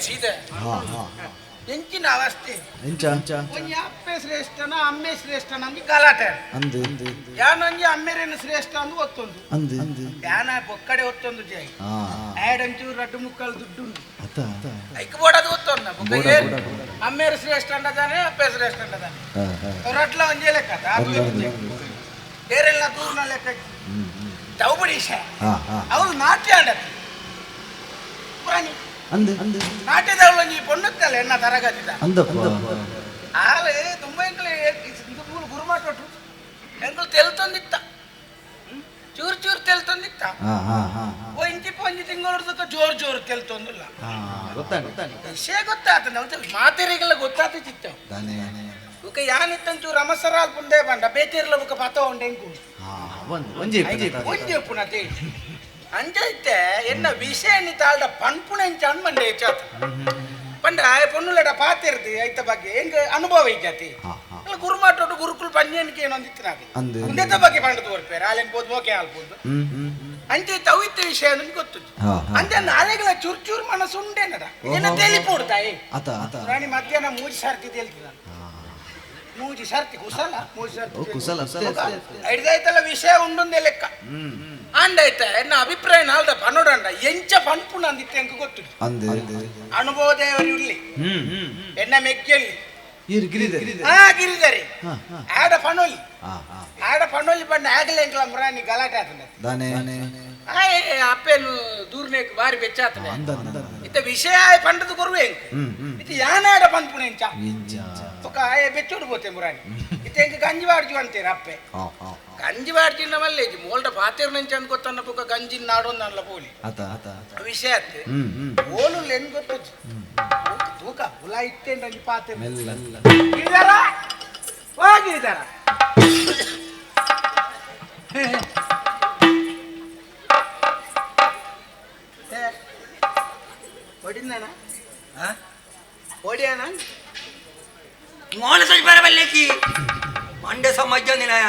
ಸೀದೆ ಎಂಚಿನ ಅವಸ್ಥೆ ಒಂಜಿ ಅಪ್ಪೆ ಶ್ರೇಷ್ಠನ ಅಮ್ಮೆ ಶ್ರೇಷ್ಠನ ಅಂದು ಗಲಾಟೆ ಯಾನೊಂಜಿ ಅಮ್ಮೆರೇನು ಶ್ರೇಷ್ಠ ಅಂದು ಒತ್ತೊಂದು ಯಾನ ಬೊಕ್ಕಡೆ ಒತ್ತೊಂದು ಜೈ ಆಡಂಚೂರು ರಡ್ಡು ಮುಕ್ಕಲು ದುಡ್ಡು ಉಂಟು ಐಕ್ ಬೋಡದು ಒತ್ತೊಂದ ಬೊಕ್ಕ ಅಮ್ಮೇರು ಶ್ರೇಷ್ಠ ಅಂಡದಾನೆ ಅಪ್ಪೆ ಶ್ರೇಷ್ಠ ಅಂಡದಾನೆ ರಟ್ಲ ಒಂಜೆ ಲೆಕ್ಕ ಬೇರೆಲ್ಲ ದೂರ್ನ ಲೆಕ್ಕ ತೌಬಡಿಶ ಅವಳು ನಾಟ್ಯ ಆಡತ್ತೆ ಪುರಾಣಿ ನಾಟ್ಯದವಳು ಒಂಜಿ ಪೊಣ್ಣುತ್ತಲ್ಲ ಎನ್ನ ತರಗತಿದ ಆಲೆ ತುಂಬ ಎಂಕಲು ಗುರುಮಾಟು ಎಂಕಲು ತೆಲ್ತೊಂದಿತ್ತ ಚೂರು ಚೂರು ತೆಲ್ತೊಂದಿತ್ತ ಒಂಜಿ ಪೊಂಜಿ ತಿಂಗಳದ ಜೋರು ಜೋರು ತೆಲ್ತೊಂದಿಲ್ಲ ವಿಷಯ ಗೊತ್ತಾತ ಮಾತೆರಿಗೆಲ್ಲ ಗೊತ್ತಾತ ಚಿತ್ತ ಬುಕ್ಕ ಯಾನಿತ್ತಂಚೂರು ಅಮಸರಾಲ್ ಪುಂಡೆ ಬಂಡ ಬೇತಿರ್ಲ ಬುಕ್ಕ ಪತ ಉಂಡೆಂಕು ಒಂಜಿ ಪುನಃ ತೇಳಿ ಅಂಜೈತೆ ಎನ್ನ ವಿಷಯ ತಾಳ್ದ ಪನ್ಪುಣ ಎಂಚ ಅನ್ಮಂಡೆ ಹೆಚ್ಚಾತ ಪಂಡ ಪೊನ್ನುಲಡ ಪಾತಿರ್ದಿ ಐತ ಬಗ್ಗೆ ಹೆಂಗ ಅನುಭವ ಇಜ್ಜತಿ ಗುರುಮಾಟೋಡು ಗುರುಕುಲ್ ಪಂಜನಿಕೆ ಏನೊಂದಿತ್ತು ನಾಗೆ ಮುಂದೆತ ಬಗ್ಗೆ ಪಂಡ ತೋರ್ಪೇರ ಆಲೆನ್ ಪೋದು ಓಕೆ ಆಲ್ಪೋದು ಅಂಚೆ ತವಿತ್ತ ವಿಷಯ ನಮ್ಗೆ ಗೊತ್ತು ಅಂದೆ ನಾಳೆಗಳ ಚೂರ್ ಚೂರ್ ಮನಸ್ಸು ಉಂಡೇನಡ ಏನ ತೆಲಿಪೋಡ್ತಾಯಿ ರಾಣಿ ಮಧ್ಯಾಹ್ನ ಮೂಜಿ ಸರ್ತಿ ತೇಲ್ತಿದ ಮೂಜಿ ಸರ್ತಿ ಕುಸಲ ಮೂಜಿ ಸರ್ತಿ ಐದೈತಲ್ಲ ವಿಷಯ ಉಂಡೊಂದೇ ಲೆಕ್ಕ ಅಂಡೈತೆ ಎನ್ನ ಅಭಿಪ್ರಾಯ ನಾಲ್ದ ಪನ್ನೋಡಂಡ ಎಂಚ ಪನ್ಪುಣ ಅಂದಿತ್ತೆ ಎಂಕ ಗೊತ್ತು ಅನುಭವದೇವರು ಇಲ್ಲಿ ಎನ್ನ ಮೆಗ್ಗೆಲ್ಲಿ ಗಿರಿದರಿ ಆಡ ಪಣೋಲಿ ಬಂಡ ಆಗಲೇ ಎಂಕಲ ಮುರಾನಿ ಗಲಾಟೆ ಆತನೆ ಅಪ್ಪೇನು ದೂರ್ನೇಕ್ ಬಾರಿ ಬೆಚ್ಚಾತನೆ ಇತ್ತ ವಿಷಯ ಪಂಡದು ಕೊರುವೆ ಇತ್ತು ಯಾನಾಡ ಪನ್ಪುಣ ಎಂಚ ఒక బెచ్చుడు పోతే మురాని ఇతే ఇంక గంజి వాడిచి అంతేరు అప్పే గంజి వాడిచిన వల్లే మోల్ట పాతేరు నుంచి అనుకోతున్న ఒక గంజి నాడు దాంట్లో పోలి విషయ ఓలు లేని కొట్టొచ్చు తూక ఉలా ఇట్టేండి పాతేరు గిరిదారా ఓ గిరిదారా ఓడిందానా ఓడియానా ಮೋನ ಸಜ್ಬಾರ ಬಲ್ಲೇಕಿ ಮಂಡೆ ಸಮಾಜ ನಿನಾಯ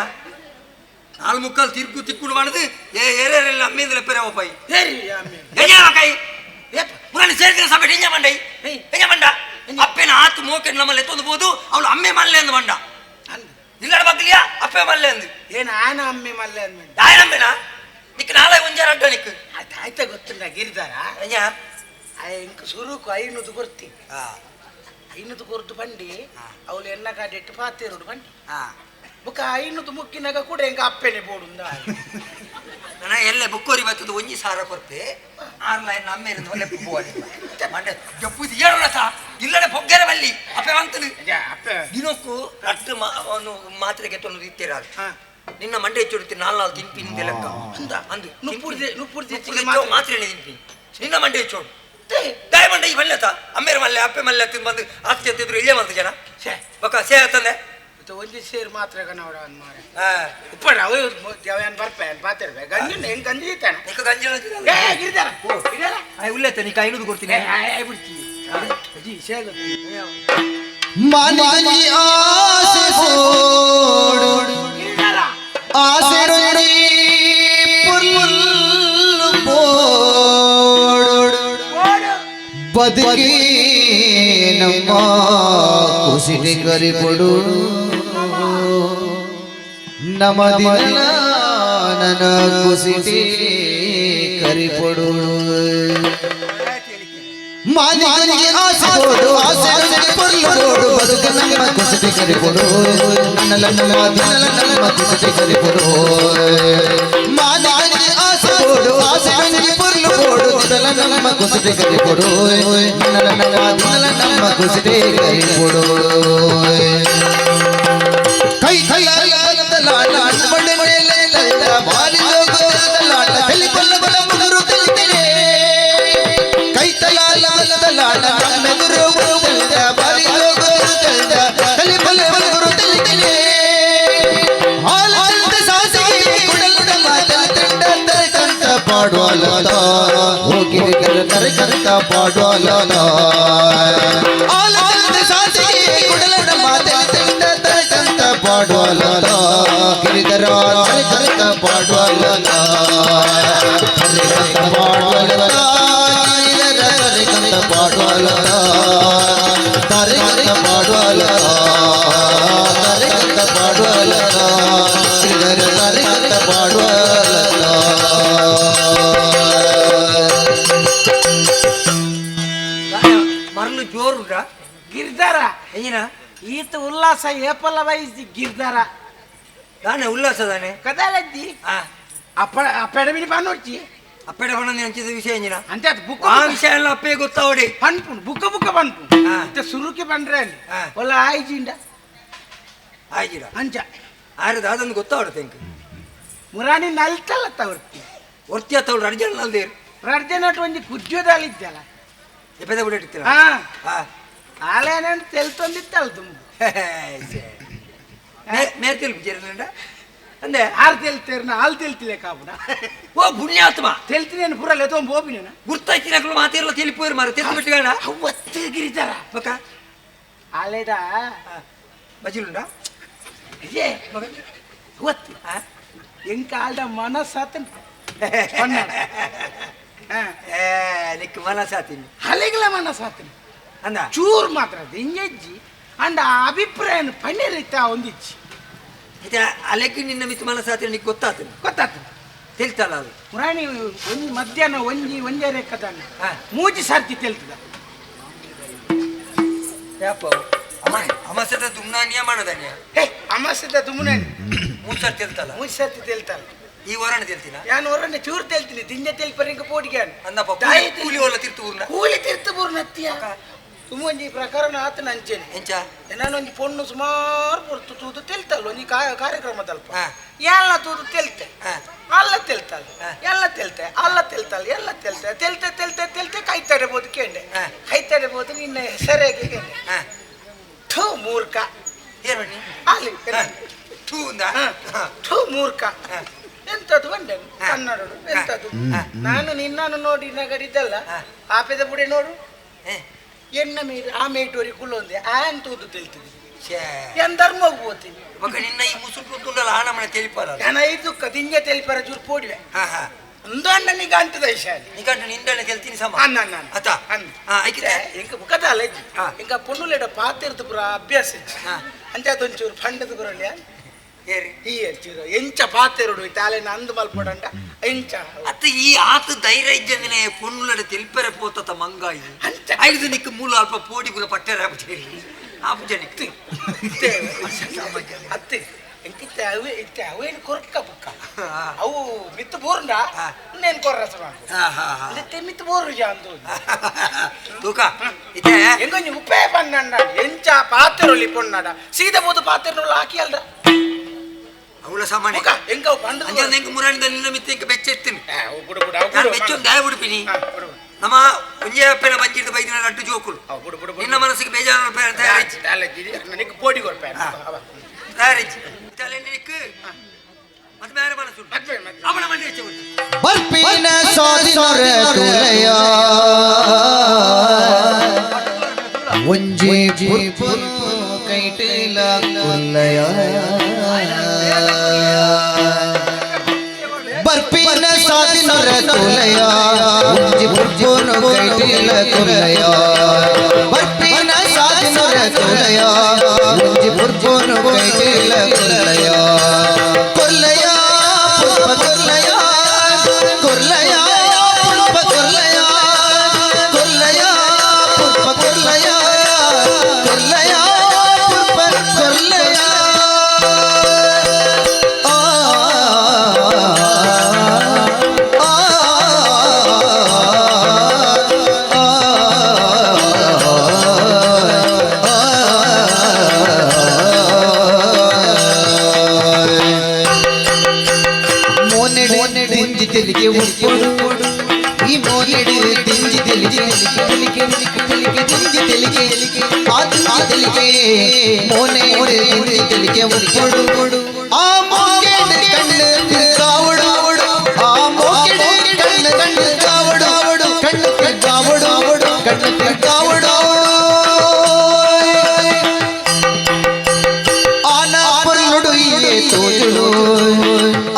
ನಾಲ್ ಮುಕ್ಕಲ್ ತಿರ್ಕು ತಿಕ್ಕುಡು ಮಾಡದು ಏರೆರೆಲ್ಲ ಅಮ್ಮಿಂದಲ ಪೆರೆ ಓಪೈ ಕೈ ಪುರಾಣ ಸೇರ್ಕಿನ ಸಭೆ ಹೆಂಜ ಮಂಡೈ ಹೆಂಜ ಮಂಡ ಅಪ್ಪೆನ ಆತು ಮೋಕೆ ನಮ್ಮಲ್ಲಿ ಎತ್ತೊಂದು ಬೋದು ಅವಳು ಅಮ್ಮೆ ಮಲ್ಲೆ ಅಂದು ಮಂಡ ಇಲ್ಲಡ ಬಗ್ಲಿಯಾ ಅಪ್ಪೆ ಮಲ್ಲೆ ಅಂದು ಏನು ಆನ ಅಮ್ಮೆ ಮಲ್ಲೆ ಅಂದು ದಾಯನಮ್ಮೆನ ನಿಕ್ ನಾಳೆ ಒಂಜಾರ ಅಡ್ಡ ನಿಕ್ ಆಯ್ತ ಗೊತ್ತುಂಡ ಗಿರಿದಾರ ಇಂಕ ಸುರುಕು ಐನೂದು ಕೊರ್ತಿ ಐನೂದು ಕೊರ್ದು ಬಂಡಿ ಅವಳು ಎನ್ನ ಕಾಡೆಟ್ಟು ಪಾತೇರುಡು ಬಂಡಿ ಬುಕ್ಕ ಐನೂದು ಮುಕ್ಕಿನಾಗ ಕೂಡ ಹೆಂಗ ಅಪ್ಪೆನೆ ಬೋಡುಂದ ನನ್ನ ಎಲ್ಲೆ ಬುಕ್ಕೋರಿ ಬತ್ತದು ಒಂಜಿ ಸಾರ ಕೊರ್ತೆ ಆರ್ಲ ಎನ್ನ ಅಮ್ಮೇರಿಂದ ಒಳ್ಳೆ ಪುಬ್ಬುವಾಡಿ ಮಂಡೆ ಜಪ್ಪುದು ಏಳು ಸಹ ಇಲ್ಲಡೆ ಪೊಗ್ಗೆರೆ ಬಲ್ಲಿ ಅಪ್ಪೆ ವಾಂತನು ದಿನಕ್ಕೂ ಅಟ್ಟು ಮಾತ್ರೆಗೆ ತೊಂದು ಇತ್ತೇರ ನಿನ್ನ ಮಂಡೆ ಹೆಚ್ಚುಡುತ್ತೆ ನಾಲ್ಕು ತಿನ್ಪಿನಿ ಲೆಕ್ಕ ಅಂತ ಅಂದು ನುಪ್ಪುರ್ದೆ ಮಾತ್ರೆ ತಿನ್ಪಿನಿ ನಿನ್ನ ಮಂಡೆ ಹೆಚ್ಚೋಡು ದಯ ಮಂಡ ಈ ಮಲ್ಲೆತ ಅಮ್ಮೇರ ಮಲ್ಲೆ ಅಪ್ಪೆ ಮಲ್ಲೆ ತಿಂದು ಬಂದು ಆಸ್ತಿ ಅಂತಿದ್ರು ಇಲ್ಲೇ ಬಂತು ಜನ ಬಕ್ಕ ಸೇ ತಂದೆ ಒಂಜಿ ಸೇರು ಮಾತ್ರ ಕನ್ನಡ ಮಾರೆ ಉಪ್ಪಡ ಅವನ್ ಬರ್ಪೇನ್ ಪಾತಿರ್ಬೇ ಗಂಜಿ ಹೆಂಗ್ ಗಂಜಿ ಇತ್ತಾನ ನಿಕ್ಕ ಗಂಜಿ ಗಿರಿದಾರ ಉಲ್ಲೇತ ನೀ ಐನೂರು ಕೊಡ್ತೀನಿ ಬಿಡ್ತೀನಿ ಸೇಗ ಮಾನಿ ಆಸೆ ಬೋಡು ಆಸೆ ರೋಡಿ ಪುಲ್ಲು ಬೋಡು ಬದುಕಿ ನಮ್ಮ ಕುಸಿಟಿ ಕರಿ ಕೊಡು ನಮ್ಮ ದಿನ ನನ್ನ ಕುಸಿಟಿ ಕರಿ ಕೊಡು ಮಾನಿಗೆ ಆಸೆ ಬೋಡು ಆಸೆ ಪುಲ್ಲು ಬೋಡು ಬದುಕು ನಮ್ಮ ಕುಸಿಟಿ ಕರಿ ಕೊಡು ನಮ್ಮ ಕುಸಿಟಿ ಕರಿ ಕೊಡು ಮಾನಿಗೆ ಆಸೆ ಬೋಡು ಆಸೆ ಪುಲ್ಲು ಬೋಡು ನಮ್ಮ ಕುಸಿಟಿ ಕರಿ ಕೊಡು ನಮ್ಮ ಕುಸಿಟಿ ಕರಿ ಕೊಡು ಕೈ ಕೈ ಲಾಟ ಬಡೆ ಮೇಲೆ ಬಾರಿ ಲಾಟ ಕಲಿ ಬಲ್ಲ ಬಲ ಮುಗುರು ಕಲಿತೇನೆ ಕೈ ತಲಾಲ ಲಾಟ ಮೆದುರು ಬಾರಿ ಕಲಿ ಬಲ್ಲ ಮುಗುರು ಕಲಿತೇನೆ ಹಾಲ ಸಾಸಿ ಕುಡಲುಡ ಮಾತಂಡ ಕಂತ ಪಾಡುವಲ್ಲ ಹೋಗಿರಿ ಕರ ಪಾಡುವಲ್ಲ ಹಾಲ ಸಾಸಿ ಕುಡಲುಡ ಮಾತಂಡ ಕಂತ ಪಾಡುವಲ್ಲ ಗಿರಿಧರ ಕರಕ ಪಾಡುವಲ್ಲ ಕರಕ ಪಾಡುವಲ್ಲ ಗಿರಿಧರ ಕರಕ ಪಾಡುವಲ್ಲ ಗಿರ್ದಾರ ಏನ ಈತ ಉಲ್ಲಾಸ ಏಪಲ ವಯಸ್ಸಿ ಗಿರ್ದಾರ ದಾನೆ ಉಲ್ಲಾಸದಾನೆ ಕದಾಲಜ್ಜಿ ಅಪ್ಪೆಡಮಿನಿ ಬಾನೋಡ್ಚಿ ಅಪ್ಪೆಡ ಬಣ್ಣ ಹಂಚಿದ ವಿಷಯ ಏನಿನ ಅಂತ ಬುಕ್ ಆ ವಿಷಯ ಎಲ್ಲ ಅಪ್ಪೆ ಗೊತ್ತಾವಡಿ ಪನ್ಪುಂಡು ಬುಕ್ಕ ಪನ್ಪು ಇತ್ತ ಸುರುಕಿ ಬಂದ್ರೆ ಒಲ್ಲ ಆಯ್ಜಿಂಡ ಆಯ್ಜಿಡ ಅಂಚ ಆರದ ಅದೊಂದು ಗೊತ್ತಾವಡುತ್ತೆ ಎಂಕ್ ಮುರಾಣಿ ನಲ್ತಲ್ಲ ತವರ್ತಿ ಒರ್ತಿ ಅತ್ತವಳು ಅರ್ಜೆಂಟ್ ನಲ್ದೇರು ರಡ್ಜನಟ್ಟು ಒಂಜಿ ಕುಜ್ಜೋದಲ್ಲಿದ್ದಲ್ಲ ಎಪ್ಪದ ಬಿಟ್ಟಿರ್ತೀರ ಹಾ ಆಲೇನ ತೆಲ್ತೊಂದಿತ್ತಲ್ಲ ತುಂಬ ಮೇರ್ ತಿಳಿಪಿದ್ದೀರ ಅಂದೆ ಹಾಲು ತೆಲ್ತೇರ್ನ ಹಾಲು ತೆಲ್ತಿಲೆ ಕಾಪುನ ಓ ಪುಣ್ಯಾತ್ಮ ತೆಲ್ತಿನೇನು ಪುರಲ್ಲ ತೊಂಬ ಬೋಬಿನೇನ ಗುರ್ತಾಯ್ತಿನಗಳು ಮಾತೆಲ್ಲ ತಿಳಿಪೋರು ಮಾರ ತೆತ್ತು ಬಿಟ್ಟುಗಳ ಅವತ್ತು ಗಿರಿತಾರ ಪಕ್ಕ ಆಲೇದ ಬಜಿಲುಂಡ ಇದೇ ಅವತ್ತು ಎಂಕ ಆಲ್ದ ಮನಸ್ಸಾತನ್ ನಿಕ್ ಮನಸ್ಸಾತೀನಿ ಹಲೆಗಳ ಮನಸ್ಸಾತನ್ ಅಂದ ಚೂರು ಮಾತ್ರ ಹಿಂಗೆಜ್ಜಿ ಅಂಡ ಅಭಿಪ್ರಾಯ ಪನ್ನೀರಿತ್ತ ಒಂದಿಚ್ಚಿ ಮತ್ತೆ ಅಲೆಕ್ಕೆ ನಿನ್ನ ಮಿತ್ ಮನಸ್ಸಾತೀನಿ ನಿಕ್ ಗೊತ್ತಾತೀನಿ ಗೊತ್ತಾತು ತಿಳಿತಲ್ಲ ಅದು ಪುರಾಣಿ ಒಂಜಿ ಮಧ್ಯಾಹ್ನ ಒಂಜರೆ ಕದಾನ ಮೂಜಿ ಸರ್ತಿ ತೆಲ್ತದ ಯಾಪ ಅಮಾಸದ ದುಮ್ನ ನಿಯಮನದನ್ಯ ಹೇ ಅಮಾಸದ ದುಮ್ನ ಮೂರು ಸರ್ತಿ ತೆಲ್ತಲ್ಲ ಮೂಜಿ ಸರ್ತಿ ತೆಲ್ತಲ್ಲ ಈ ವರಣ ತೆಲ್ತಿನ ಯಾನು ಹೊರನ್ನ ಚೂರು ತೆಲ್ತೀನಿ ತಿಂಜೆ ತೆಲ್ಪರಿಂಗ ಪೋಡಿಗೆ ಅಂದಪ್ಪ ಕೂಲಿ ಒಲ್ಲ ತಿರ್ತು ಊರ್ನ ಕೂಲಿ ತೀರ್ಥ ನತ್ತಿಯ ತುಮೊಂಜಿ ಪ್ರಕರಣ ಆತ ನಂಚೇನೆ ಎಂಚ ನಾನೊಂಜಿ ಪೊಣ್ಣು ಸುಮಾರು ಪೊರ್ತು ತೂದು ತೆಲ್ತಲ್ಲ ಒಂಜಿ ಕಾರ್ಯಕ್ರಮದಲ್ಪ ಹಾ ಎಲ್ಲ ತೂದು ತೆಲ್ತೆ ಹಾ ಅಲ್ಲ ತೆಲ್ತಲ್ಲ ಎಲ್ಲ ತೆಲ್ತೆ ಅಲ್ಲ ತೆಲ್ತಲ್ಲ ಎಲ್ಲ ತೆಲ್ತೆ ತೆಲ್ತೆ ತೆಲ್ತೆ ತೆಲ್ತೆ ಕೈತಡೆ ಬೋದು ಕೇಂಡೆ ಕೈತಡೆ ಬೋದು ನಿನ್ನ ಹೆಸರೇಗೆ ಕೇಂಡೆ ಹಾ ಥೂ ಮೂರ್ಖ ಏನು ಬನ್ನಿ ಅಲ್ಲಿ ಥೂ ಅಂದ ಥೂ ಮೂರ್ಖ ಎಂತದು ಬಂಡೆ ಕನ್ನಡಡು ಎಂತದು ನಾನು ನಿನ್ನನ್ನು ನೋಡಿ ನಗಡಿದ್ದಲ್ಲ ಆಪೆದ ಬುಡೆ ನೋಡು ಎಣ್ಣ ಮೀರು ಆ ಮೇಟೋರಿ ಕುಲ್ಲೊಂದೆ ಆನ್ ತೂದು ತೆಲ್ತಿದ್ದೆ ಏನ್ ಧರ್ಮ ಹೋಗ್ಬೋತೀನಿ ಮಗ ನಿನ್ನ ಈ ಮುಸುಕು ತುಂಡಲ್ಲ ಆ ನಮ್ಮನೆ ತಿಳಿಪಾರ ಜನ ಇದು ಕದಿಂಜೆ ತೆಲ್ಪರ ಚೂರು ಪೋಡಿವೆ ಹಾ ಹಾ ಒಂದು ಅಣ್ಣನಿಗೆ ಅಂತದ ವಿಷಯ ನಿಗಂಟು ನಿಂದನೆ ತೆಲ್ತೀನಿ ಸಮ ಅನ್ನ ಅತ್ತ ಐಕಿದೆ ಎಂಕ ಮುಖದ ಇಜ್ಜಿ ಎಂಕ ಪೊಣ್ಣುಲೆಡ ಪಾತಿರ್ದು ಪುರ ಅಭ್ಯಾಸ ಇಜ್ಜಿ ಅಂಚ ಅದೊಂಚೂರು ಫಂಡದ ಬರಲ್ಲ ಏರಿ ಈ ಚೂರು ಎಂಚ ಪಾತಿರುಡು ತಾಲೆನ ಅಂದು ಮಲ್ಪಡಂಡ ಎಂಚ ಅತ್ತ ಈ ಆತ ಧೈರ್ಯ ಇದ್ದಂದಿನೇ ಪೊನ್ನುಲಡ ತೆಲ್ಪೆರೆ ಪೋತತ ಮಂಗಾಯಿ ಐದು ನಿಕ್ಕ ಮೂಲ ಅಲ್ಪ ಪೋಡಿ ಪುರ ಪಟ್ಟೆರ ಆಪುಜ ನಿಕ್ತಿ ಅತ್ತೆ ಎಂಕಿತ್ತೆ ಅವೇ ಇತ್ತೆ ಅವೇನು ಕೊರ್ಕ ಬುಕ್ಕ ಅವು ಮಿತ್ತು ಬೋರ್ಂಡ ಇನ್ನೇನು ಕೊರ್ರಸ ಮಾಡಿ ಮಿತ್ತು ಬೋರು ಅಂದು ತೂಕ ಇದೆ ಎಂಗೊಂಜಿ ಉಪ್ಪೇ ಪನ್ನಣ್ಣ ಎಂಚ ಪಾತೆರೊಲಿ ಪೊನ್ನಡ ಸೀದಾ ಬೋದು ಪಾತೆರೊಲ್ಲ ಹಾಕಿ ಅಲ್ರ ಅವಳ ಸಾಮಾನ್ಯ ಎಂಕ ಪಂಡ ಅಂಜಂದ ಎಂಕ ಮುರಾಣಿದಲ್ಲಿ ನಿನ್ನ ಮಿತ್ತ ಎಂಕ ಬೆಚ್ಚೆತ್ತಿನಿ ಬುಡು ಬುಡು ನಾನು ಬೆಚ್ಚೊಂದು ದಯ ಬಿಡ್ಪಿನಿ ನಮ್ಮ ಒಂಜೆ ಅಪ್ಪನ ಬಂಜಿಡ್ದು ಬೈದಿನ ಅಡ್ಡು ಜೋಕುಲು ನಿನ್ನ ಮನಸ್ಸಿಗೆ ಬೇಜಾರು ನನಗೆ ಪೋಡಿ ಕೊಡ್ಪೆ ತಯಾರಿಸಿ ನಿನಕ್ಕೆ ಮತ್ತೆ ಬೇರೆ ಮನಸ್ಸು ಅವನ ಮಂಡಿ ಹೆಚ್ಚು ಬರ್ಪಿನ ಸಾಧಿನರ ತುಲಯ ಒಂಜಿ ಪುರ್ಪುರು ಕೈಟಿಲ ಕುಲ್ಲಯ ಬರ್ಪಿನ ಸಾಧಿನರ ತುಲಯ ಒಂಜಿ ಪುರ್ಪುರು ಕೈಟಿಲ ಕುಲ್ಲಯ ಬರ್ಪಿನ ಸಾಧಿನರ ತುಲಯ ಒಂಜಿ ಪುರ್ಪುರು ಕೈಟಿಲ ಕುಲ್ಲಯ ಕುಲ್ಲಯ ಪುಷ್ಪ ಕುಲ್ಲಯ ಕುಲ್ಲಯ ಪುಷ್ಪ ಕುಲ್ಲಯ ಕುಲ್ಲಯ ಪುಷ್ಪ ಕುಲ್ಲಯ ಕುಲ್ಲಯ ಪುಷ್ಪ ಕುಲ್ಲಯ ತೆಲಿಗೆ ಉಪ್ಪೊಡು ಈ ಮೋನೆಡು ತಿಂಜಿ ತೆಲಿಗೆ ತಿಂಜಿ ತೆಲಿಗೆ ಆ ತೆಲಿಗೆ ಮೋನೆ ತಿಂಜಿ ತೆಲಿಗೆ ಉಪ್ಪೊಡು ಆ ಮೋಕೆಡ್ ಕಣ್ಣು ಕಾವಡು ಆ ಮೋಕೆಡ್ ಕಣ್ಣು ಕಾವಡು ಕಣ್ಣು ಕಾವಡು ಕಣ್ಣು ಕಾವಡು ಆನಾ ಪೊರ್ಲುಡು ಇಯೆ ತೋಜುಡು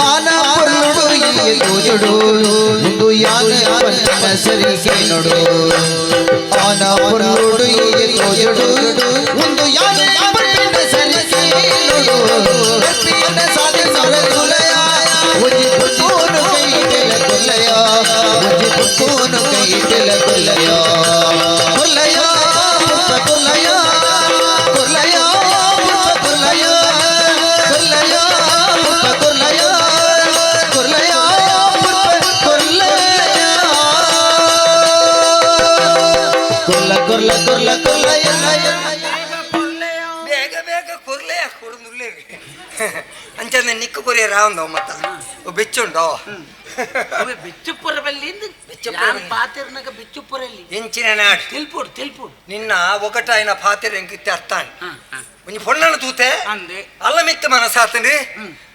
ಆನಾ ಪೊರ್ಲುಡು ಇಯೆ ತೋಜುಡು ಮುಂದು ಯಾನ ಪನ್ನ ಸರಿಗೆ ನೋಡು ಆನಾ ಪೊರ್ಲುಡು ಇಯೆ ತೋಜುಡು ಮುಂದು ಯಾನ ಪನ್ನ ಸರಿಗೆ ನೋಡು ಬರ್ಪಿನ ಸಾಧೆ ಸರ ತುಲಯ ಒಂಜಿ ಪುತ್ತೂನು ಕೈಟೆಲ ಕೊಲ್ಲಯ ಒಂಜಿ ಪುತ್ತೂನು ಕೈಟೆಲ ಕೊಲ್ಲಯ ಕೊಲ್ಲಯ ಪುಷ್ಪ ಕೊಲ್ಲಯ ಕುರ್ಲ ಕುರ್ಲ ಕುರ್ಲ ಎಲ್ಲ ಎಲ್ಲ ಬೇಗ ಬೇಗ ಕೊರ್ಲೆ ಕೊಡುನುಳ್ಳೆ ಅಂಚಂದ ನಿಕ್ಕು ಕೊರಿಯ ರಾವಂದವ ಮತ್ತ ಬೆಚ್ಚುಂಡೋ ಬಿಚ್ಚುಪುರದಲ್ಲಿ ಪಾತಿರ್ನಾಗ ಬಿಚ್ಚುಪುರಲ್ಲಿ ಎಂಚಿನ ನಾಡು ತಿಲ್ಪುಡು ನಿನ್ನ ಒಗಟಾಯಿನ ಪಾತಿರ ಎಂಕಿತ್ತೆ ಅರ್ಥಾನ್ ಒಂಜಿ ಪೊಣ್ಣನ ತೂತೆ ಅಂದೆ ಅಲ್ಲ ಮಿಕ್ಕ ಮನಸ್ಸಾತಂಡ್ರಿ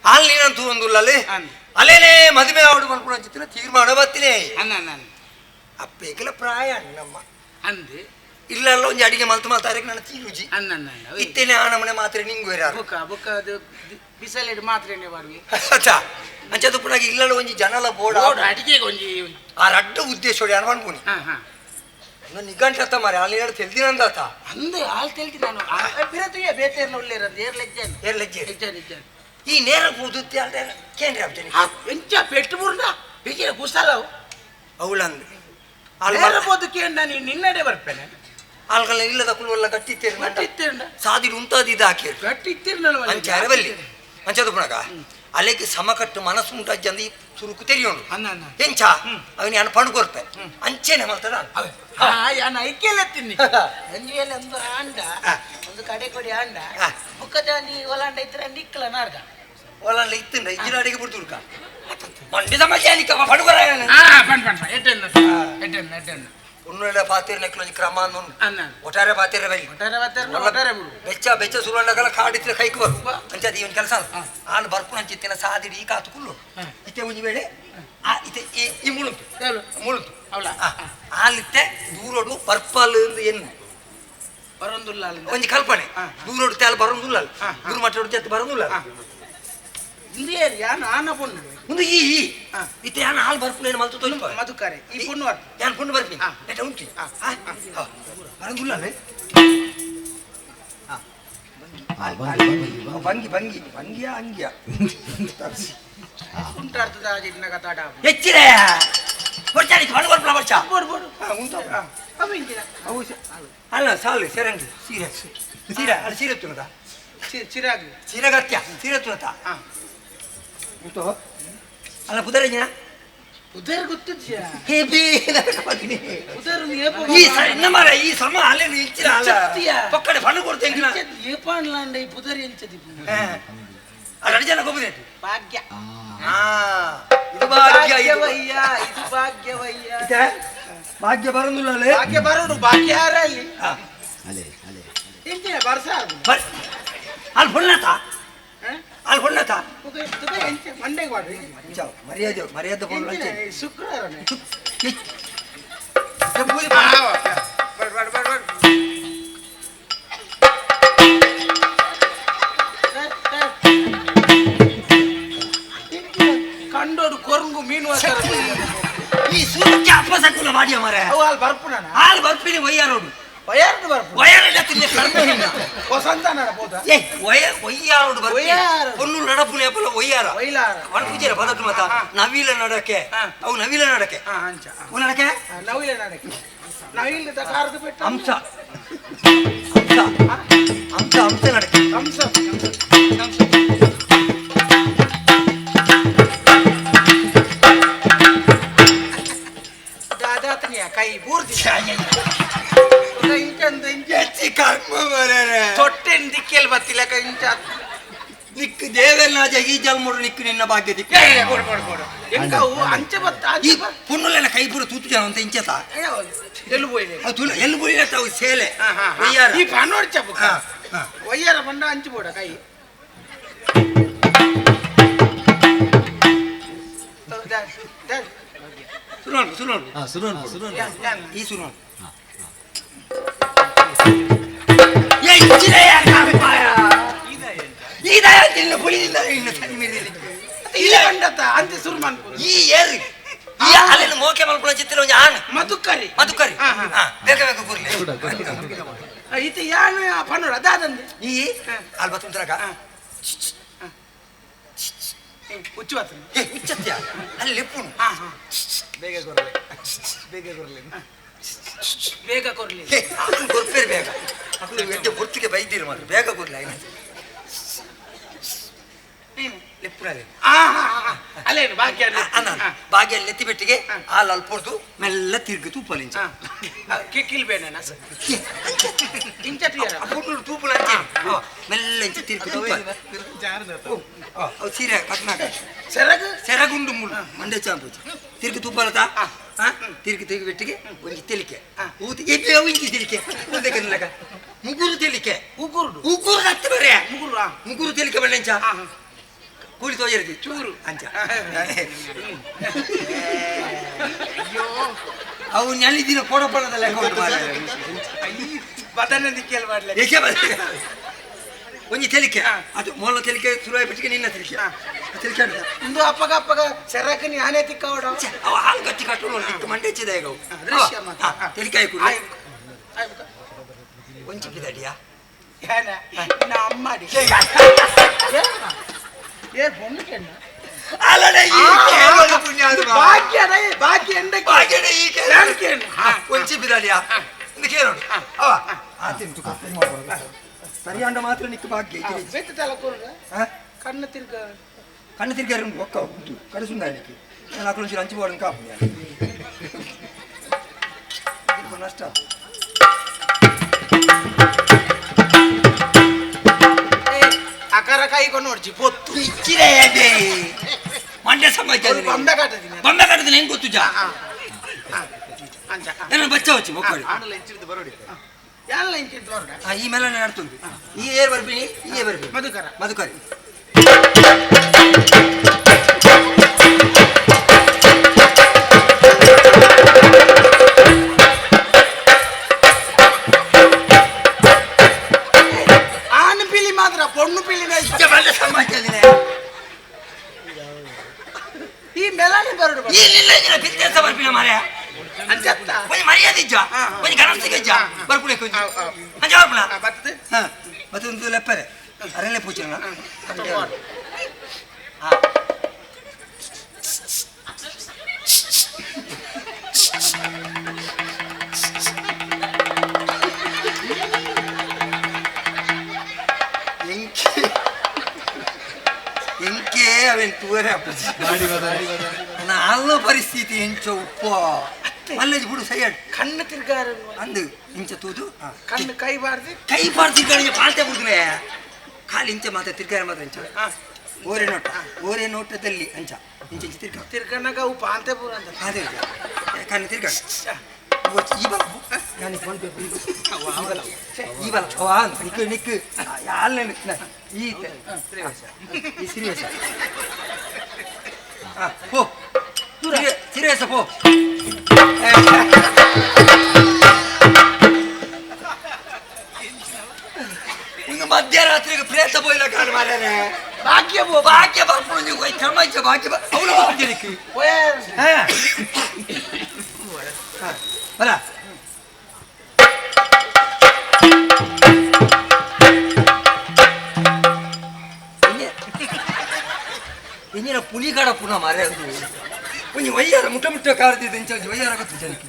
ಅಲ್ಲಿ ನೀನು ತೂಂದುಲ್ಲಲ್ಲಿ ಅಲ್ಲೇನೆ ಮದುವೆ ಆಡು ಮಾಡ್ಕೊಂಡು ಚಿತ್ರ ತೀರ್ಮಾನ ಬತ್ತಿನೇ ಅಪ್ಪೇಕಲ ಪ್ರಾಯ ನಮ್ಮ ಅಂದೆ ಇಲ್ಲೆಲ್ಲ ಒಂಜಿ ಅಡಿಗೆ ಮಲ್ತು ಮಾತಾಡಕ್ಕೆ ನನ್ನ ತೀರುಜಿ ಇತ್ತೇನೆ ಆ ನಮ್ಮನೆ ಮಾತ್ರ ನಿಂಗು ಬುಕ್ಕ ಅದು ಬಿಸಲೆಡ್ ಮಾತ್ರೇನೆ ಬಾರ್ವಿ ಅಂಚದು ಪುನಃ ಇಲ್ಲೆಲ್ಲ ಒಂಜಿ ಜನಲ ಬೋರ್ಡ್ ಅಡಿಗೆ ಒಂಜಿ ಆ ರಡ್ಡ ಉದ್ದೇಶ ಅನ್ಕೊಂಡ್ಪುನಿ ನಿಗಂಟ ಮಾರಿ ಅಲ್ಲಿ ಹೇಳಿ ತೆಲ್ದಿನಂದಾತ ಅಂದೆ ಹಾಲು ತೆಲ್ತಿ ನಾನು ಬಿರತಿಯ ಬೇತೇರ್ಲ ಉಳ್ಳೇರಂದು ಏರ್ಲೆಜ್ಜೆ ಈ ನೇರ ಕೂದುತ್ತೆ ಅಲ್ದೆ ಕೇಂದ್ರ ಆಗ್ತೇನೆ ಎಂಚ ಪೆಟ್ಟು ಬುರ್ನ ಬಿಗಿರ ಕುಸಲವು ಅವಳಂದು ಅಲ್ಬರ್ಬೋದು ಕೇಂದ್ರ ನೀನು ನಿನ್ನಡೆ ಬರ್ಪೇನೆ ಆಲ್ಗಲ್ಲ ಇಲ್ಲದ ಕುಳುವಲ್ಲ ಗಟ್ಟಿತ್ತೇರು ಸಾದಿಡು ಉಂತಾದಿದ್ದು ಹಾಕಿರು ಗಟ್ಟಿತ್ತಿರ್ನಲ್ವ ಅಂಚೆ ಅರವಲ್ಲಿ ಅಂಚದು ಪುನಗ ಅಲೆಗೆ ಸಮಕಟ್ಟು ಮನಸ್ಸು ಉಂಟಾಜಿ ಅಂದ ಈ ಸುರುಕು ತೆರಿಯೋನು ಎಂಚ ಅವನಿ ಅನ್ನ ಪಣ್ ಕೊರ್ಪೆ ಅಂಚೆನೆ ಮಾಡ್ತಾರ ನಾನು ಐಕ್ಯಲ್ಲ ತಿನ್ನಿ ಅಂಜಿಯಲ್ಲಿ ಒಂದು ಆಂಡ ಒಂದು ಕಡೆ ಕೊಡಿ ಆಂಡ ಮುಖದ ನೀ ಒಲಾಂಡ ಇತ್ರ ನಿಕ್ಕಲ ನಾರ್ಗ ಒಲಾಂಡ ಇತ್ತಂಡ ಇಜ್ಜಿನ ಅಡಿಗೆ ಬಿಡ್ತುಡ್ಕ ಮಂಡಿದ ಮಜಾನಿಕ ಪಣ್ ಉನ್ನಡ ಪಾತಿರ ನೆಕ್ಲೊಂಜಿ ಕ್ರಮ ಅಂದು ಒಟ್ಟಾರೆ ಪಾತಿರ ಬೈಲಿ ಬೆಚ್ಚ ಬೆಚ್ಚ ಸುರುವಣ್ಣಗಲ ಕಾಡಿತ್ರ ಕೈಕು ಬರು ಅಂಚದ ಇವನ್ ಕೆಲಸ ಆನು ಬರ್ಪುಣ ಅಂಚಿತ್ತಿನ ಸಾದಿಡಿ ಈ ಕಾತು ಕುಲ್ಲು ಇತ್ತೆ ಒಂಜಿ ವೇಳೆ ಇತ್ತೆ ಈ ಮುಳುಂಟು ಅವಳ ಆಲಿತ್ತೆ ದೂರೋಡು ಪರ್ಪಲ್ ಎನ್ನು ಬರೊಂದುಲ್ಲ ಒಂಜಿ ಕಲ್ಪನೆ ದೂರೋಡು ತ್ಯಾಲ ಬರೊಂದುಲ್ಲ ಗುರುಮಠೋಡು ಜೊತೆ ಬರೊಂದುಲ್ಲ ಇಂದಿಯೇರಿ ಯಾನು ಆನ ಪೊಣ್ಣು ಮುಂದೆ ಈ ಇತ್ತೆ ಯಾನು ಹಾಲು ಬರ್ಪುನೇನು ಮಲ್ತು ತೊಲಿಪ ಮಧುಕರೆ ಈ ಪೊಣ್ಣು ಬರ್ತು ಯಾನು ಪೊಣ್ಣು ಬರ್ತೀನಿ ಎಟ ಉಂಟಿ ಬರೊಂದುಲ್ಲ ಭಂಗಿಯ ಅಂಗಿಯ ಉಂಟಾರ್ತದ ಜಿಡ್ನ ಕತಾಡ ಹೆಚ್ಚಿರೆ ಬರ್ಚಾಡಿ ಬಣ್ಣ ಬರ್ಪಲ ಬರ್ಚ ಅಲ್ಲ ಸಾಲು ಸೆರಂಗಿ ಸೀರೆ ಅಲ್ಲಿ ಸೀರೆ ತುನದ ಚಿರಾಗಿ ಸೀರೆಗತ್ಯ ಸೀರೆ ತುನತ ಉಂಟು ಅಲ್ಲ ಪುದರಜ್ಞ ಉದರ್ ಗೊತ್ತಿದ್ಯಾ ಈ ಸಮ ಅಲ್ಲೇ ಇಚ್ಚಿರ ಪಕ್ಕಡೆ ಬಣ್ಣ ಕೊಡ್ತೇನೆ ಏಪಾಣ್ಲಾಂಡ ಈ ಪುದರಿ ಎಂಚದಿ ಎರಡು ಜನ ಗೊಬ್ಬರ ಭಾಗ್ಯ ಇದು ಭಾಗ್ಯ ಇದು ಭಾಗ್ಯವಯ್ಯ ಭಾಗ್ಯ ಬರೋದಿಲ್ಲ ಭಾಗ್ಯ ಬರೋಡು ಭಾಗ್ಯ ಯಾರಲ್ಲಿ ಎಂಚಿನ ಬರ್ಸ ಅಲ್ಲಿ ಹೊಣ್ಣತ ಅಲ್ಲಿ ಹೊಣ್ಣತ ಮಂಡೆಗೆ ಮಾಡ್ರಿ ಮರ್ಯಾದೆ ಶುಕ್ರವಾರ ಕಂಡೋಡು ಕೊರಂಗು ಮೀನು ಈ ಸೂರ್ಯ ಅಪ್ಪಸಕ್ಕುಲ ಮಾಡಿಯ ಮರ ಹಾಲು ಬರ್ಪು ನಾನು ಹಾಲು ಬರ್ಪಿನಿ ಒಯ್ಯಾರೋಡು ವಯರ್ದು ಬರ್ಪು ಒಯ್ಯಾರ ತಿಂದೆ ಕಡಿಮೆ ವಸಂತ ನಡಬೋದಾ ಒಯ್ಯಾರೋಡು ಒಂದು ನಡಪುನೆ ಅಪ್ಪಲ ಒಯ್ಯಾರ ಒಣಪೂಜೆ ಬದಕು ಮತ ನವಿಲ ನಡಕೆ ಅವು ನವಿಲ ನಡಕೆ ಅವು ನಡಕೆ ನವಿಲ ನಡಕೆ ನವಿಲ ಕಾರದ ಬಿಟ್ಟು ಅಂಶ ಅಂಶ ಅಂಶ ನಡಕೆ ಅಂಶ ಕೈ ಬೂರ್ದಿನ ತೊಟ್ಟೆನ್ ದಿಕ್ಕೆಲ್ ಬತ್ತಿಲ್ಲ ಇಂಚ ನಿಕ್ಕು ದೇವೆಲ್ಲ ಈ ಜಲ್ಮೂರು ನಿಕ್ಕು ನಿನ್ನ ಭಾಗ್ಯ ದಿಕ್ಕು ಅಂಚೆ ಬತ್ತ ಪುಣ್ಣಲೆನ ಕೈ ಪೂರ ತೂತು ಜನ ಅಂತ ಇಂಚತ ಎಲ್ಲಿ ಹೋಯ್ಲೆ ಎಲ್ಲಿ ಬುಳಿ ಸೇಲೆ ಈ ಪನ್ನೋಡ್ ಚಪ್ಪ ಒಯ್ಯಾರ ಬಂಡ ಅಂಚು ಬೋಡ ಕೈ ಈ ಸುನೋಡು ಈ ಏರಿ ಅಲ್ಲಿ ಮೋಕೆ ಮಲ್ಕೊಳ್ಳೋ ಚಿತ್ರ ಒಂದು ಆನೆ ಮಧುಕರಿ ಬೇಗ ಬೇಗ ಕೂರ್ಲಿ ಇದು ಯಾನು ಪನ್ನೋಡ ಅದಾದಂದೆ ಈ ಅಲ್ಲಿ ಬತ್ತುಂತರಾಗ ಉಚ್ಚತ್ಯ ಅಲ್ಲಿ ಲಿಪ್ಪುನು ಬೇಗ ಕೊರ್ಲಿ ಗೊರ್ಪೇರು ಬೇಗ ಮಕ್ಕಳು ಎಡ್ಡೆ ಗೊತ್ತಿಗೆ ಬೈದಿರು ಮಾತ್ರ ಬೇಗ ಕೊರ್ಲಿ ಲಿಪ್ಪುನಲ್ಲಿ ಅಲ್ಲೇನು ಭಾಗ್ಯ ಭಾಗ್ಯ ಎತ್ತಿ ಬೆಟ್ಟಿಗೆ ಹಾಲು ಅಲ್ಪೊಡ್ದು ಮೆಲ್ಲ ತಿರುಗಿ ತೂಪಲಿಂಚ ಕಿಲ್ಬೇನೆ ಇಂಚ ತೂಪು ಮೆಲ್ಲ ಇಂಚ ತಿರುಗಿ ಸೀರೆ ಕಟ್ನಾಕ ಸೆರಗುಂಡು ಮುಳ್ಳು ಮಂಡೆ ಚಾಂಪೂಚಿ ತಿರುಗಿ ತೂಪಲತ ತಿರುಗಿ ಬೆಟ್ಟಿಗೆ ಒಂಜಿ ತೆಲಿಕೆ ಊತಿ ಇಂಚಿ ತೆಲಿಕೆ ಮುಗುರು ತೆಲಿಕೆ ಉಗುರು ಹತ್ತು ಬರೇ ಮುಗುರು ತೆಲಿಕೆ ಬಣ್ಣ ಇಂಚ ಕೂಲಿ ತೋಜರಿದಿ ಚೂರು ಅಂಚ ಅವು ನೆಲ್ಲಿದಿನ ಕೊಡಪಣದಲ್ಲ ಬದನೆ ದಿಕ್ಕಲ್ಲಿ ಮಾಡ್ಲಿ ಒಂಜಿ ತೆಲಿಕೆ ಅದು ಮೊಲ ತೆಲಿಕೆ ಶುರುವಾಗಿ ಬಿಟ್ಟಿಗೆ ನಿನ್ನ ತೆಲಿಕೆ ತೆಲಿಕೆ ಇಂದು ಅಪ್ಪಗ ಸೆರಕ ನಾನೇ ತಿಕ್ಕವಡ ಅವ ಹಾಲು ಗಟ್ಟಿ ಕಟ್ಟು ಮಂಡೆ ಹೆಚ್ಚಿದ ಈಗ ತೆಲಿಕೆ ಆಯ್ಕು ಒಂಚಿ ಬಿದಡಿಯಾ ಅಮ್ಮಡಿ ಒಂಚಿ ಬಿದಡಿಯಾ ಕೇಳೋಣ ಸರಿಯಾದ ಮಾತ್ರ ನಿಕ್ಕ ಭಾಗ್ಯ ಕಣ್ಣು ತಿರ್ಗ ಕಣ್ಣು ತಿರ್ಗಾರ ಒಕ್ಕ ಕಡಿಸುಂದಾనికి నేను అక్కడ నుంచి లంచిపోవడం కాపు నష్ట ಅಕರಕಾಯಿ ಕೊಂಡು ನೋಡ್ಚಿ ಪೊತ್ತು ಇಚ್ಚಿರೇ ಮಂಡ್ಯ ಸಮಾಜ ಬೊಂಬೆ ಕಟ್ಟದಿನ ಹೆಂಗ್ ಗೊತ್ತು ಜಾ ನಾನು ಬಚ್ಚ వచ్చి ಮೊಕ್ಕಳು ಆಡಲ್ಲ ಹೆಚ್ಚಿದ್ದು ಬರೋಡಿ ಎಲ್ಲ ಇಂಚಿದ್ದು ಬರೋಡ ಈ ಮೇಲೆ ನಡ್ತುಂಟು ಈ ಏರ್ ಬರ್ಬಿನಿ ಈ ಏರ್ ಬರ್ಬಿನಿ ಮಧುಕರಿ ಆನ ಪಿಲಿ ಮಾತ್ರ ಪೊಣ್ಣು ಪಿಲಿ ಮಂಡ್ಯ ಸಮಾಜ ಈ ಮೆಲಾನೆ ಬರೋಡು ಇಲ್ಲ ಬಿತ್ತೆಸ ಬರ್ಬಿನ ಮಾರ್ಯ ಅಂಚತ್ತ ಒಂಜಿ ಮರ್ಯಾದೆ ಇಜ್ಜ ಒಂಜಿ ಗಣಸಿಗೆ ಇಜ್ಜ ಬರ್ಪುಳೆ ಕೊಂಚ ಅಂಚ ಬರ್ಪುಣ ಬರ್ತದೆ ಮತ್ತೆ ಒಂದು ಲೆಪ್ಪರೆ ಅರೆಲ್ಲೇ ಪೂಚನ ಎಂಕೆ ಅವೇನು ತೂರೆ ನಾಲ್ನ ಪರಿಸ್ಥಿತಿ ಎಂಚ ಉಪ್ಪ ಅಲ್ಲది ಬಿಡು ಸೈಡ್ ಕಣ್ಣು ತಿರ್ಗಾರ ಅಂದು ಇಂಚ ತೂದು ಕಣ್ಣು ಕೈ ಬಾರ್ದು ಕೈ ಪಾಡ್ತಿರ್ಗಾಳಿಗೆ ಪಾಲ್ತೆ ಬಿಡುದ್ರೆ ಕಾಲು ಇಂಚ ಮಾತ್ರ ತಿರ್ಗಾರ ಮಾತ್ರ ಇಂಚ ಓರೆ ನೋಟದಲ್ಲಿ ಅಂಚ ಇಂಚ ಇಂಚ ತಿರ್ಗನಾಗ ಅವು ಪಾಂತೆ ಪೂರ ಅಂತ ಅದೇ ಕಣ್ಣು ತಿರ್ಗಾಳ ಈ ಬಲ ನಾನು ಫೋನ್ ಪೇ ಈ ಬಲ ನಿಕ್ಕು ನಿಕ್ಕು ಯಾಲ್ ಈ ಸಿರಿಯಸ್ ಪೋ ಸಿರಿಯಸ್ ಪೋ ಇನ್ನು ಮಧ್ಯರಾತ್ರಿಗೆ ಪ್ರೇತ ಬೋಯ್ಲ ಕಾಲು ಮಾರ್ಯಾರೆ ಭಾಗ್ಯ ಬರ್ಕೊಂಡು ನೀವು ಕ್ರಮಕ್ಕೆ ಭಾಗ್ಯ ಅವಳು ಭಾಗ್ಯಕ್ಕೆ ಬರ ಇಂಜಿನ ಪುಲಿಗಾಡ ಪುನಃ ಮಾರ್ಯಾದು ಒಂಜಿ ವಯ್ಯಾರ ಮುಟ್ಟ ಮುಟ್ಟ ಕಾರದಿದ್ದು ಇಂಚ ವಯ್ಯಾರ ಗೊತ್ತು ಜನಕ್ಕೆ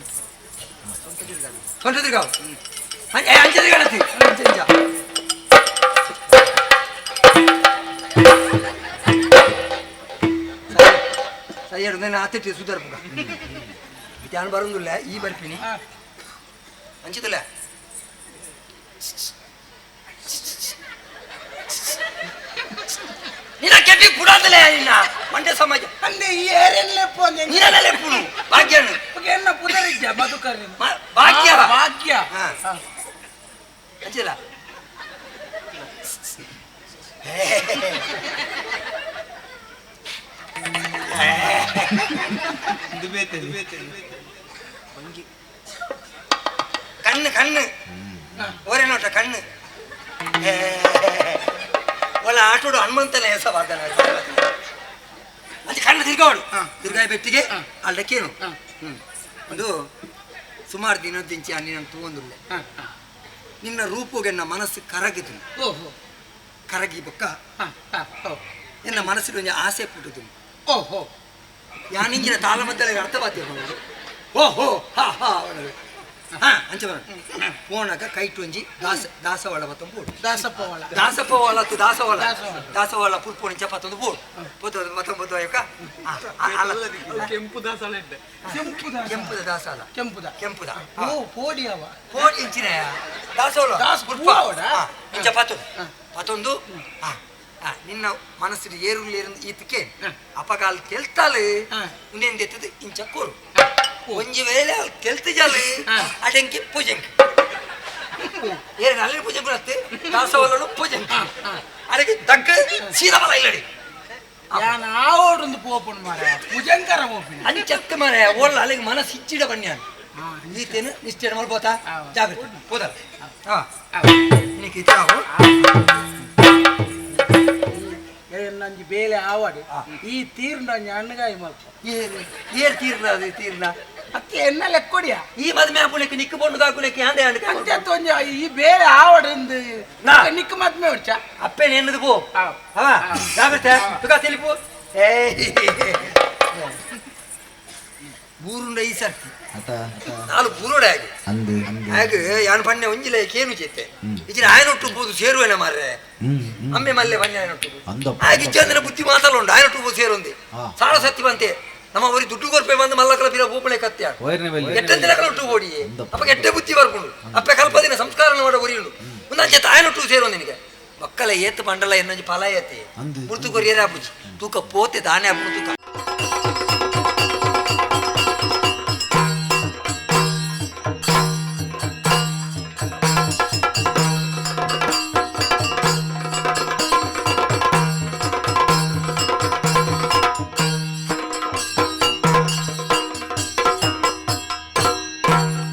ಸೊಂಟ ತಿರ್ಗಾವ್ ಅಂಚ ತಿರ್ಗಾಡತಿ ಇಂಚ ಸೈಯಡ್ ನಾನು ಆತಿಟ್ಟು ಸುಧಾರ್ಪುಗ ಧ್ಯಾನ ಬರೋದಿಲ್ಲ ಈ ಬರ್ತೀನಿ ಅಂಚಿದಿಲ್ಲ ನಿನ್ನ ಕೆಟ್ಟಿ ಪುಡಾದಲೇ ನಿನ್ನ ಮಂಡ್ಯ ಸಮಾಜ ಅಂದೆ ಈ ಏರೆಲ್ಲೇ ಪೋನೆ ನೀನಲ್ಲೇ ಪುಡು ಭಾಗ್ಯನು ಎನ್ನ ಪುದರಿದ್ದ ಬದುಕರಿ ಭಾಗ್ಯ ಅಂಚಿಲ್ಲ ಕಣ್ಣು ಓರೆ ನೋಟ ಕಣ್ಣು ಒಳ್ಳೆ ಆಟೋಡು ಹನುಮಂತನ ಹೆಸವಾದ ಅದು ಕಣ್ಣು ತಿರ್ಗಾವಳು ತಿರ್ಗಾಯಿ ಬೆಟ್ಟಿಗೆ ಅಲ್ಲಕ್ಕೇನು ಒಂದು ಸುಮಾರು ದಿನದಿಂಚಿ ನಿನ್ನ ತಗೊಂಡಿಲ್ಲ ನಿನ್ನ ರೂಪಗೆ ನನ್ನ ಮನಸ್ಸು ಕರಗಿತು ಕರಗಿ ಬೊಕ್ಕ ಎನ್ನ ಮನಸ್ಸಿಗೆ ಒಂದು ಆಸೆ ಪುಟ್ಟಿತು ಯಾನಿಂಗಿನ ತಾಳ ಮಧ್ಯದಲ್ಲಿ ಅರ್ಥವಾಗ್ತಿರ್ಬೋದು ಓಹೋ ಹಾ ಹಾ ಅಂಚ ಪೋಣಕ ಕೈಟ್ ಒಂಜಿ ದಾಸವಾಳ ಬತ್ತೊಂದು ಬೋಡು ದಾಸಪ್ಪವಾಳ ದಾಸವಾಳ ದಾಸವಾಳ ದಾಸವಾಳ. ದಾಸವಾಳ ಪುಲ್ಪೋಣಿಂಚ ಪತ್ತೊಂದು ಬೋಡು ಪೊತ್ತು ಮತ್ತೊಂದು ಬತ್ತು ಕೆಂಪು ದಾಸಾಳ ಕೆಂಪುದ ದಾಸಾಲ ಕೆಂಪುದ ಕೆಂಪುದ ಓ ಪೋಡಿ ಅವ ಪೋಡಿ ಇಂಚಿನ ದಾಸವಾಳ ದಾಸ ಪುಲ್ಪ ಇಂಚ ಪತ್ತೊಂದು ನಿನ್ನ ಮನಸ್ಸಿನ ಏರುಲೇರು ಈತಕ್ಕೆ ಅಪಗಾಲ್ ಕೆಲ್ತಾಲು ಉಂದೆಂದೆತ್ತದು ಇಂಚ ಕೋರು ಒಂಜಿ ವೇಳೆ ಕೆಲ್ತಿಜಾಲು ಅಡೆಂಕಿ ಪೂಜೆಂಕಿ ಏನ್ ಅಲ್ಲಿ ಪೂಜೆ ಬರುತ್ತೆ ದಾಸವಾಳನು ಪೂಜೆಂಕಿ ಅಡೆಗೆ ತಗ್ಗ ಸೀದಾ ಬಲ ಇಲ್ಲಡಿ ಯಾನ ಆವೊಂದು ಪೋಪುಂಡು ಮಾರೆ ಭುಜಂಕರ ಪೋಪಿನ ಅಂಚತ್ತ ಮಾರೆ ಓಲ್ಲ ಅಲ್ಲಿಗೆ ಮನಸ್ಸು ಇಚ್ಚಿಡ ಬನ್ಯಾನ ಈತೇನು ನಿಶ್ಚಯ ಮಾಡ್ಬೋತಾ ಜಾಗ್ರತೆ ಹೋದಲ್ಲ ನಿನಗೆ ಇದ್ದಾವು ನಂಜಿ ಬೇಲೆ ಆವಾಡಿ ಈ ತೀರ್ನ ಅಣ್ಣಗಾಯಿ ಮಲ್ಪ ಏರ್ ತೀರ್ನ ಅದು ತೀರ್ನ ಅಕ್ಕೆ ಎನ್ನ ಲೆಕ್ಕೊಡಿಯ ಈ ಮದ್ಮೆ ಹಾಕುಲಿಕ್ಕೆ ನಿಕ್ಕು ಬೊಂಡು ಕಾಕುಲಿಕ್ಕೆ ಹಂಡೆ ಹಂಡೆ ಅಂಚೆ ಒಂಜ ಈ ಬೇಲೆ ಆವಾಡಿಂದು ನಾ. ನಿಕ್ಕ ಮದ್ಮೆ ಹೊಡ್ಚ ಅಪ್ಪೇನು ಎನ್ನದು ಪೋ ಹಾ ಜಾಗ್ರತೆ ತುಕ ತಿಳಿಪು ಬೂರುಂಡ ಈ ಸರ್ತಿ ನಾಲು ಬೂರುಡೆ ಆಗಿ ಹಾಗೆ ಯಾನ್ ಪಣ್ಣೆ ಒಂಜಿಲೆ ಕೇನು ಚೇತೆ ಇಜಿನ ಆಯನೊಟ್ಟು ಬೋದು ಸೇರುವೇನ ಮಾರ್ರೆ ಅಮ್ಮೆ ಮಲ್ಲೆ ಬನ್ನಿ ಆಯನೊಟ್ಟು ಹಾಗೆ ಇಚ್ಛಂದ್ರ ಬುದ್ಧಿ ಮಾತಲ್ಲುಂಡು ಆಯನೊಟ್ಟು ಬೋದು ಸೇರೊಂದಿ ಸಾಳ ಸತ್ಯ ಬಂತೆ ನಮ್ಮ ಒರಿ ದುಡ್ಡು ಕೊರ್ಪೆ ಬಂದು ಮಲ್ಲಕಲ ಬಿರ ಭೂಪಣೆ ಕತ್ಯ ಎಟ್ಟಂದಿನ ಒಟ್ಟು ಓಡಿ ಅಪ್ಪ ಎಟ್ಟೆ ಬುದ್ಧಿ ಬರ್ಕೊಂಡು ಅಪ್ಪ ಕಲ್ಪದಿನ ಸಂಸ್ಕಾರ ಮಾಡ ಒರಿಯುಂಡು ಮುಂದಂಚೆ ಆಯನೊಟ್ಟು ಸೇರೋ ನಿನಗೆ ಮಕ್ಕಳ ಏತ್ತು ಮಂಡಲ ಎನ್ನಂಜಿ ಫಲ ಏತಿ ಮುರ್ತು ಕೊರಿಯರ ಆಪುಜಿ ತೂಕ ಪೋತೆ ದಾನೆ ಆಪುಣು ತೂಕ